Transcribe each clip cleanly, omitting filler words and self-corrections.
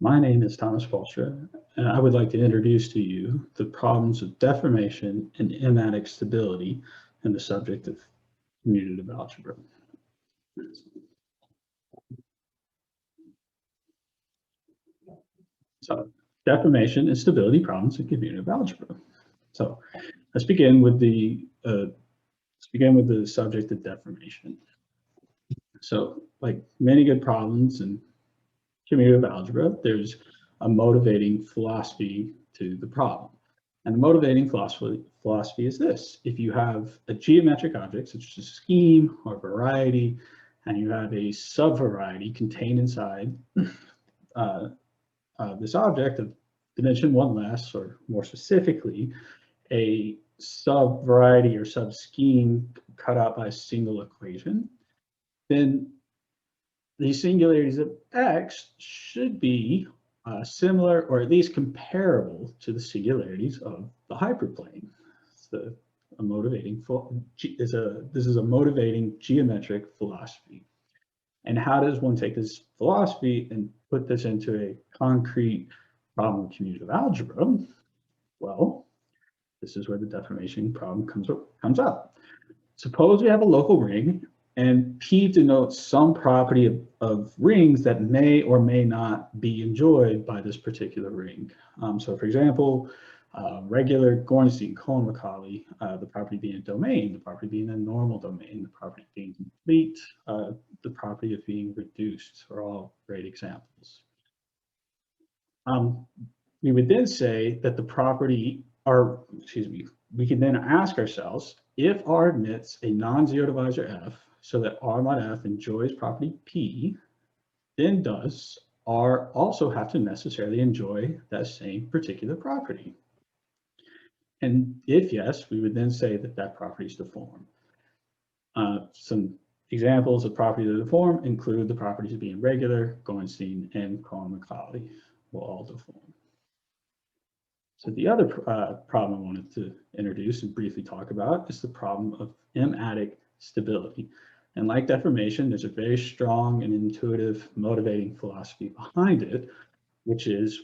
My name is Thomas Polstra, and I would like to introduce to you the problems of deformation and M-adic stability in the subject of commutative algebra. So, deformation and stability problems in commutative algebra. So, let's begin with the subject of deformation. So, like many good problems in commutative algebra, there's a motivating philosophy to the problem. And the motivating philosophy is this. If you have a geometric object, such as a scheme or variety, and you have a subvariety contained inside this object of dimension one less, or more specifically, a subvariety or subscheme cut out by a single equation, then the singularities of X should be similar or at least comparable to the singularities of the hyperplane. This is a motivating geometric philosophy. And how does one take this philosophy and put this into a concrete problem of commutative algebra? Well, this is where the deformation problem comes up. Suppose we have a local ring, and P denotes some property of rings that may or may not be enjoyed by this particular ring. So for example, regular Gornstein-Cohen-Macaulay, the property being a domain, the property being a normal domain, the property being complete, the property of being reduced are all great examples. We would then say that the property, we can then ask ourselves, if R admits a non-zero divisor F, so that R mod F enjoys property P, then does R also have to necessarily enjoy that same particular property? And if yes, we would then say that that property is the form. Some examples of properties of the form include the properties of being regular, Gornstein, and Cohen-Macaulay will all deform. So the other problem I wanted to introduce and briefly talk about is the problem of M-adic stability. And like deformation, there's a very strong and intuitive motivating philosophy behind it, which is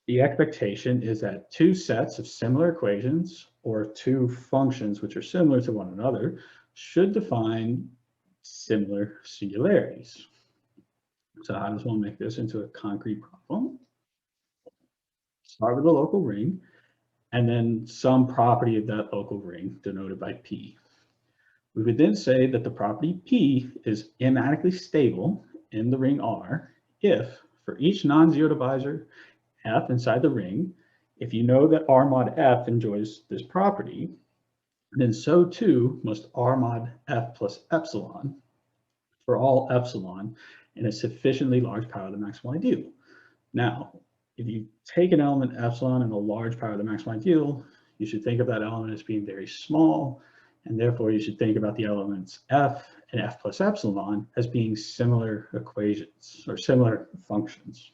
the expectation is that two sets of similar equations or two functions which are similar to one another should define similar singularities. So how does one make this into a concrete problem? Start with a local ring, and then some property of that local ring denoted by P. We would then say that the property P is M-adically stable in the ring R if, for each non-zero divisor F inside the ring, if you know that R mod F enjoys this property, then so too must R mod F plus epsilon for all epsilon in a sufficiently large power of the maximal ideal. Now, if you take an element epsilon in a large power of the maximal ideal, you should think of that element as being very small, and therefore you should think about the elements F and F plus epsilon as being similar equations or similar functions.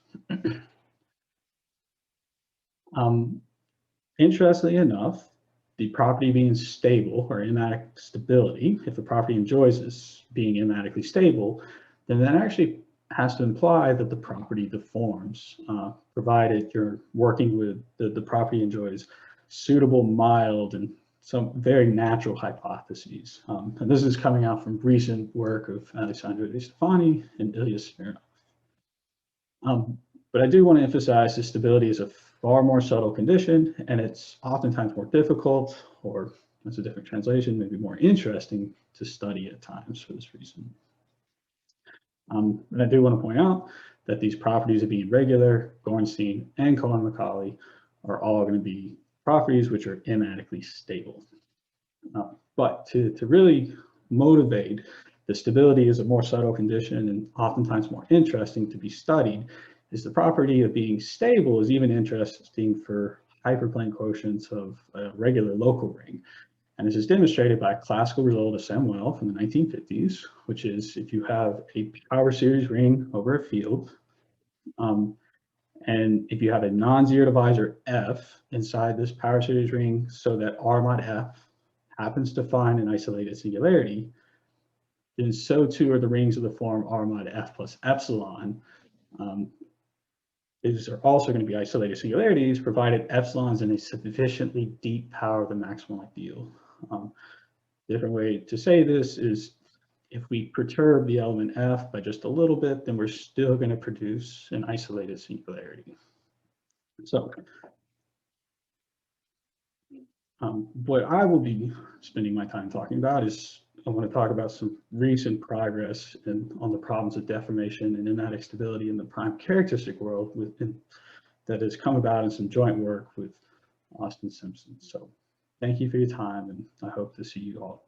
Interestingly enough, the property being stable or M-adic stability, if the property enjoys this being M-adically stable, then that actually has to imply that the property deforms, provided you're working with the property enjoys suitable, mild, and some very natural hypotheses. And this is coming out from recent work of Alessandro De Stefani and Ilya Smirnov. But I do want to emphasize that stability is a far more subtle condition, and it's oftentimes more difficult, or that's a different translation, maybe more interesting to study at times for this reason. And I do want to point out that these properties of being regular, Gornstein, and Cohen-Macaulay are all going to be properties which are M-adically stable. But to really motivate, the stability is a more subtle condition and oftentimes more interesting to be studied, is the property of being stable is even interesting for hyperplane quotients of a regular local ring. And this is demonstrated by a classical result of Samuel from the 1950s, which is if you have a power series ring over a field, and if you have a non-zero divisor F inside this power series ring so that R mod F happens to find an isolated singularity, then so too are the rings of the form R mod F plus epsilon. These are also going to be isolated singularities, provided epsilon's in a sufficiently deep power of the maximal ideal. Different way to say this is, if we perturb the element F by just a little bit, then we're still going to produce an isolated singularity. So what I will be spending my time talking about is, I want to talk about some recent progress on the problems of deformation and nematic stability in the prime characteristic world that has come about in some joint work with Austin Simpson. So thank you for your time, and I hope to see you all